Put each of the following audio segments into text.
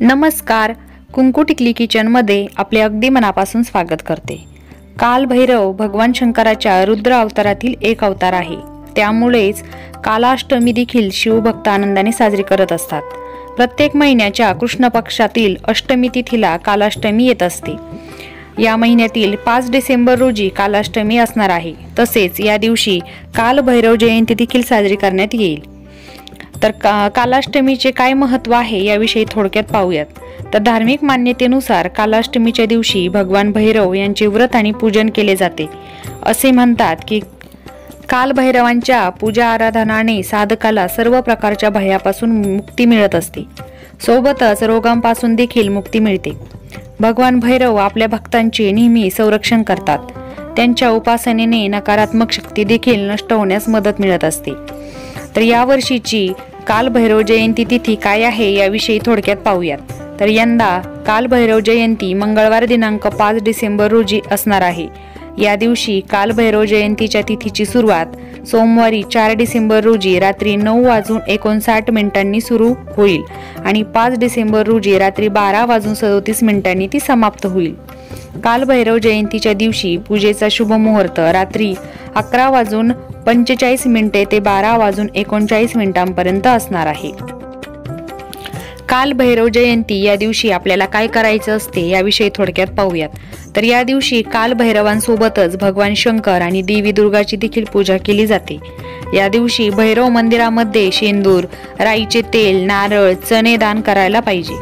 नमस्कार, कुंकू टिकली किचनमध्ये आपले अगदी मनापासून स्वागत करते। काल भैरव भगवान शंकराच्या रुद्र अवतारातील एक अवतार आहे। त्यामुळेच कालाष्टमी देखील शिवभक्त आनंदाने साजरी करत असतात। प्रत्येक महिन्याच्या कृष्ण पक्षातील अष्टमी तिथीला कालाष्टमी येत असते। या महिन्यातील 5 डिसेंबर रोजी कालाष्टमी असणार आहे। तसेच या दिवशी काल भैरव जयंती देखील साजरी करण्यात येईल। तर कालाष्टमीचे काय महत्त्व आहे याविषयी थोडक्यात पाहूयात। तर धार्मिक मान्यतेनुसार कालाष्टमीच्या दिवशी भगवान भैरव यांचे व्रत आणि पूजन केले जाते। असे म्हणतात की काल भैरवांच्या पूजा आराधनाने साधकाला सर्व प्रकारच्या भयापासून मुक्ती मिळत असते, सोबतच रोगांपासून देखील मुक्ती मिळते। भगवान भैरव आपल्या भक्तांचे नेहमी संरक्षण करतात। त्यांच्या उपासनेने नकारात्मक शक्ती देखील नष्ट होण्यास मदत मिळत असते। तर या वर्षीची काल भैरव जयंती तिथी काय आहे याविषयी थोडक्यात पाहूयात। तर यंदा काल भैरव जयंती मंगळवार दिनांक 5 डिसेंबर रोजी असणार आहे। या दिवशी काल भैरव जयंतीच्या तिथीची सुरुवात सोमवारी 4 डिसेंबर रोजी रात्री 9:59 सुरू होईल आणि 5 डिसेंबर रोजी रात्री 12:37 ती समाप्त होईल। काल भैरव जयंतीच्या दिवशी पूजेचा शुभ मुहूर्त रात्री 11:45 ते 12:39 पर्यंत असणार आहे। काल भैरव जयंती या दिवशी आपल्याला काय करायचं असते याविषयी थोडक्यात पाहूयात। तर या दिवशी काल भैरवांसोबतच भगवान शंकर आणि देवी दुर्गाची देखील पूजा केली जाते। या दिवशी भैरव मंदिरामध्ये शेंदूर, राईचे तेल, नारळ, चणे दान करायला पाहिजे।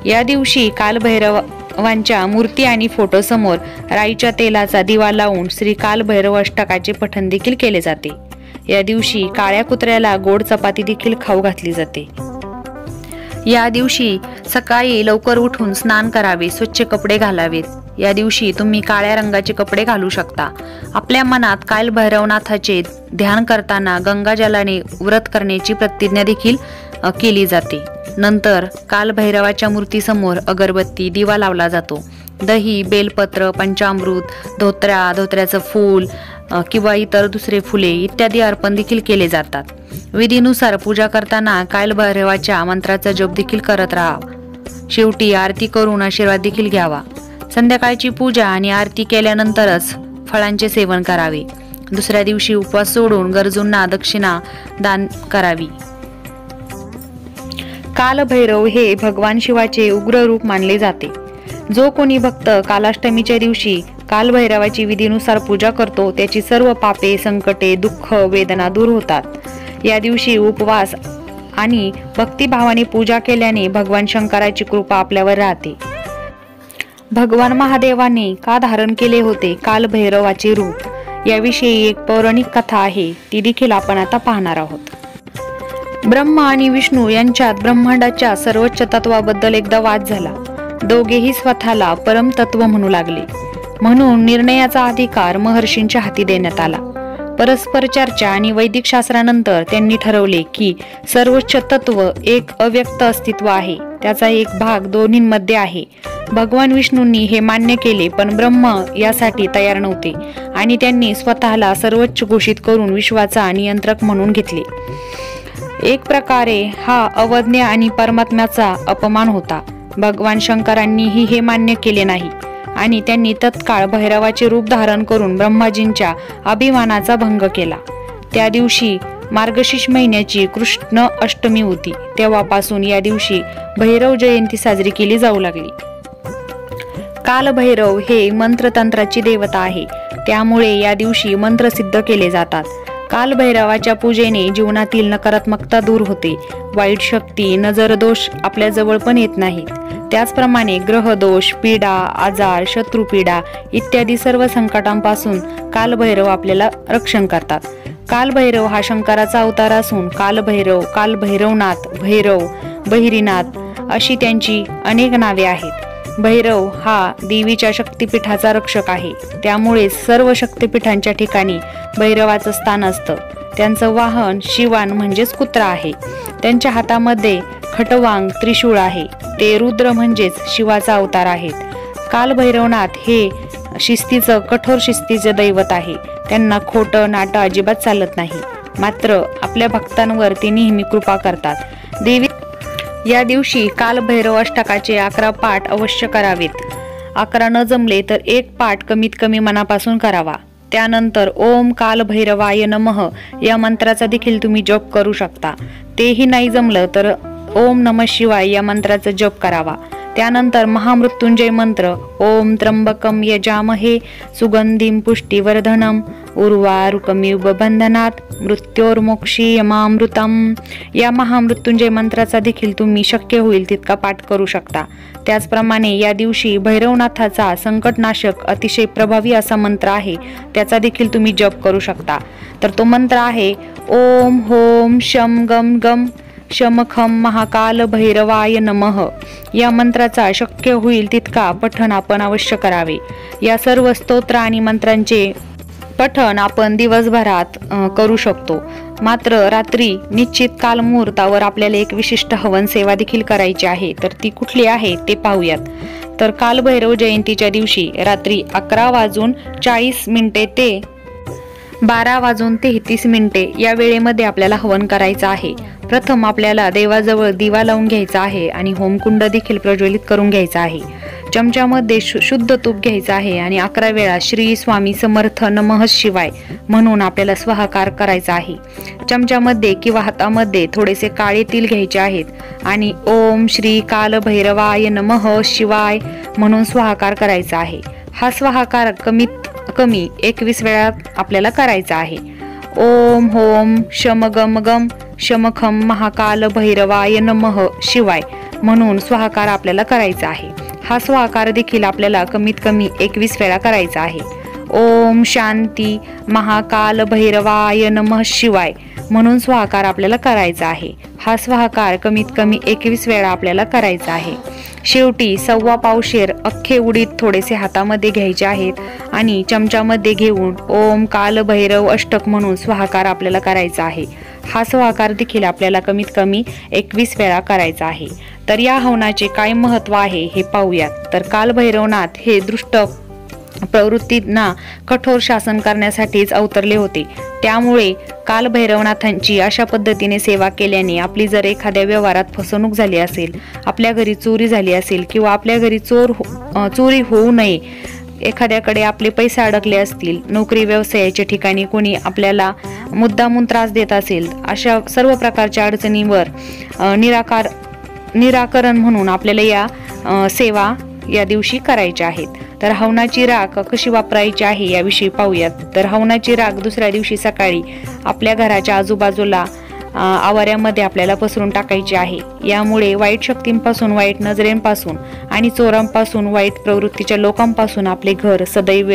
या दिवशी काल भैरवांच्या मूर्ती आणि फोटो समोर राईच्या तेलाचा दिवा लावून श्री काल भैरव अष्टकाचे पठण देखील केले जाते। या दिवशी काळ्या कुत्र्याला गोड चपाती देखील खाऊ घातली जाते। या दिवशी सकाळी लवकर उठून स्नान करावे, स्वच्छ कपडे घालावेत। या दिवशी तुम्ही काळ्या रंगाचे कपडे घालू शकता। आपल्या मनात काल भैरवनाथाचे ध्यान करताना गंगाजलाने व्रत करण्याची प्रतिज्ञा देखील केली जाते। नंतर काल भैरवाच्या मूर्तीसमोर अगरबत्ती, दिवा लावला जातो। दही, बेलपत्र, पंचामृत, धोत्र्याचं फूल किंवा इतर दुसरे फुले इत्यादी अर्पण देखील केले जातात। विधीनुसार पूजा करताना काल भैरवाच्या मंत्राचा जप देखील करत राहा। शेवटी आरती करून आशीर्वाद देखील घ्यावा। संध्याकाळची पूजा आणि आरती केल्यानंतरच फळांचे सेवन करावे। दुसऱ्या दिवशी उपवास सोडून गरजूंना दक्षिणा दान करावी। काल भैरव हे भगवान शिवाचे उग्र रूप मानले जाते। जो कोणी भक्त कालाष्टमीच्या दिवशी काल भैरवाची विधीनुसार पूजा करतो त्याची सर्व पापे, संकटे, दुःख, वेदना दूर होतात। या दिवशी उपवास आणि भक्तिभावाने पूजा केल्याने भगवान शंकराची कृपा आपल्यावर राहते। भगवान महादेवाने का धारण केले होते काल भैरवाचे रूप याविषयी एक पौराणिक कथा आहे, ती देखील आपण आता पाहणार आहोत। ब्रह्मा आणि विष्णू यांच्यात ब्रह्मांडाच्या सर्वोच्च तत्वाबद्दल एकदा वाद झाला। दोघेही स्वतःला परमतत्व म्हणू लागले, म्हणून निर्णयाचा अधिकार महर्षींच्या हाती देण्यात आला। परस्पर चर्चा आणि वैदिक शास्त्रानंतर त्यांनी ठरवले की सर्वोच्च तत्व एक अव्यक्त अस्तित्व आहे, त्याचा एक भाग दोन्हींमध्ये आहे। भगवान विष्णूंनी हे मान्य केले, पण ब्रह्मा यासाठी तयार नव्हते आणि त्यांनी स्वतःला सर्वोच्च घोषित करून विश्वाचा नियंत्रक म्हणून घेतले। एक प्रकारे हा अवज्ञा आणि परमात्म्याचा अपमान होता। भगवान शंकरांनीही हे मान्य केले नाही आणि त्यांनी तत्काळ भैरवाचे रूप धारण करून ब्रह्माजींच्या अभिमानाचा भंग केला। त्या दिवशी मार्गशीर्ष महिन्याची कृष्ण अष्टमी होती। तेव्हापासून या दिवशी भैरव जयंती साजरी केली जाऊ लागली। काल भैरव हे मंत्रतंत्राची देवता आहे, त्यामुळे या दिवशी मंत्र सिद्ध केले जातात। काल भैरवाच्या पूजेने जीवनातील नकारात्मकता दूर होते। वाईट शक्ती, नजर दोष आपल्या जवळ पण येत नाहीत। त्याचप्रमाणे ग्रह दोष, पीडा, आजार, शत्रुपीडा इत्यादी सर्व संकटांपासून काल भैरव आपल्याला रक्षण करतात। काल भैरव हा शंकराचा अवतार असून काल भैरव, काल भैरवनाथ, भैरव, बहिरीनाथ अशी त्यांची अनेक नावे आहेत। भैरव हा देवीच्या शक्तिपीठाचा रक्षक आहे, त्यामुळे सर्व शक्तिपीठांच्या ठिकाणी भैरवाचं स्थान असतं। त्यांचं वाहन शिवान म्हणजेच कुत्रा आहे। त्यांच्या हातामध्ये खटवांग त्रिशूळ आहे, ते रुद्र म्हणजेच शिवाचा अवतार आहेत। काल भैरवनाथ हे कठोर शिस्तीचे दैवत आहे। त्यांना खोटं नाटं अजिबात चालत नाही, मात्र आपल्या भक्तांवर ते नेहमी कृपा करतात। देवी या दिवशी कालभैरव अष्टकाचे 11 पाठ अवश्य करावेत। 11 न जमले तर 1 पाठ कमीत कमी मनापासून करावा। त्यानंतर ओम कालभैरवाय नमः या मंत्राचा देखील तुम्ही जप करू शकता। तेही नाही जमलं तर ओम नमः शिवाय या मंत्राचा जप करावा। त्यानंतर महामृत्युंजय मंत्र ओम त्र्यंबकम यजामहे सुगंधिं पुष्टिवर्धनम उर्वारुकमिव बंधनात मृत्योर्मोक्षीयमामृतम या महामृत्युंजय मंत्राचा देखील तुम्ही शक्य होईल तितका पाठ करू शकता। त्याचप्रमाणे या दिवशी भैरवनाथाचा संकटनाशक अतिशय प्रभावी असा मंत्र आहे, त्याचा देखील तुम्ही जप करू शकता। तर तो मंत्र आहे ओम होम शम गम गम शमखम महाकाल भैरवाय नमः। या मंत्राचा शक्य होईल तितका पठण आपण अवश्य करावे। या सर्व स्तोत्र आणि मंत्रांचे पठण आपण दिवसभरात करू शकतो, मात्र रात्री निश्चित काल मुहूर्तावर आपल्याला एक विशिष्ट हवन सेवा देखील करायची आहे। तर ती कुठली आहे ते पाहूयात। तर कालभैरव जयंतीच्या दिवशी रात्री 11:40 ते 12:33 या वेळेमध्ये आपल्याला हवन करायचं आहे। प्रथम आपल्याला देवाजवळ दिवा लावून घ्यायचा आहे आणि होमकुंड देखील प्रज्वलित करून घ्यायचा आहे। चमच्यामध्ये शुद्ध तूप घ्यायचं आहे आणि 11 वेळा श्री स्वामी समर्थ नमः शिवाय म्हणून आपल्याला स्वाहाकार करायचा आहे। चमच्यामध्ये किंवा हातामध्ये थोडेसे काळे तिल घ्यायचे आहेत आणि ओम श्री कालभैरवाय नमः शिवाय म्हणून स्वाहाकार करायचा आहे। हा स्वाहाकार कमीत कमी 21 वेळा आपल्याला करायचा आहे। ओम होम शम गम गम शमखम महाकाल भैरवाय नमः शिवाय म्हणून स्वाहाकार आपल्याला करायचा आहे। हा स्वाहाकार देखील आपल्याला कमीत कमी 21 वेळा करायचा आहे। ओम शांती महाकाल भैरवाय नमः शिवाय म्हणून स्वाहाकार आपल्याला करायचा आहे। हा स्वाहाकार कमीत कमी 21 वेळा आपल्याला करायचा आहे। शेवटी 1.25 पावशेर अख्खे उडीद थोडेसे हातामध्ये घ्यायचे आहेत आणि चमच्यामध्ये घेऊन ओम कालभैरव अष्टक म्हणून स्वाहाकार आपल्याला करायचा आहे। हा स्वाहाकार देखील आपल्याला कमीत कमी 21 वेळा करायचा आहे। तर या हवनाचे काय महत्त्व आहे हे पाहूयात। तर कालभैरवनाथ हे दृष्ट प्रवृत्तींना कठोर शासन करण्यासाठीच अवतरले होते। त्यामुळे कालभैरवनाथांची अशा पद्धतीने सेवा केल्याने आपली जर एखाद्या व्यवहारात फसवणूक झाली असेल, आपल्या घरी चोरी झाली असेल किंवा आपल्या घरी चोरी होऊ नये, एखाद्याकडे आपले पैसे अडकले असतील, नोकरी व्यवसायाच्या ठिकाणी कोणी आपल्याला मुद्दामून त्रास देत असेल, अशा सर्व प्रकारच्या अडचणींवर निराकरण म्हणून आपल्याला या सेवा या दिवशी करायच्या आहेत। तर हवनाची राख कशी वापरायची आहे याविषयी पाहूयात। तर हवनाची राख दुसऱ्या दिवशी सकाळी आपल्या घराच्या आजूबाजूला आवाऱ्यामध्ये आपल्याला पसरून टाकायची आहे। यामुळे वाईट शक्तींपासून, वाईट नजरेंपासून आणि चोरांपासून, वाईट प्रवृत्तीच्या लोकांपासून आपले घर सदैव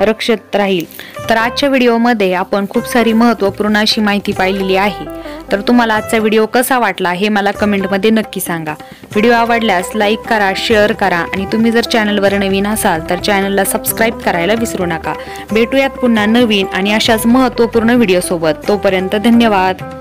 रक्षित राहील। तर आजच्या व्हिडिओमध्ये आपण खूप सारी महत्त्वपूर्ण अशी माहिती पाहिलेली आहे। तर तुम्हाला आजचा व्हिडिओ कसा वाटला हे मला कमेंटमध्ये नक्की सांगा। व्हिडिओ आवडल्यास लाईक करा, शेअर करा आणि तुम्ही जर चॅनलवर नवीन असाल तर चॅनलला सबस्क्राईब करायला विसरू नका। भेटूयात पुन्हा नवीन आणि अशाच महत्त्वपूर्ण व्हिडिओ सोबत। तोपर्यंत धन्यवाद।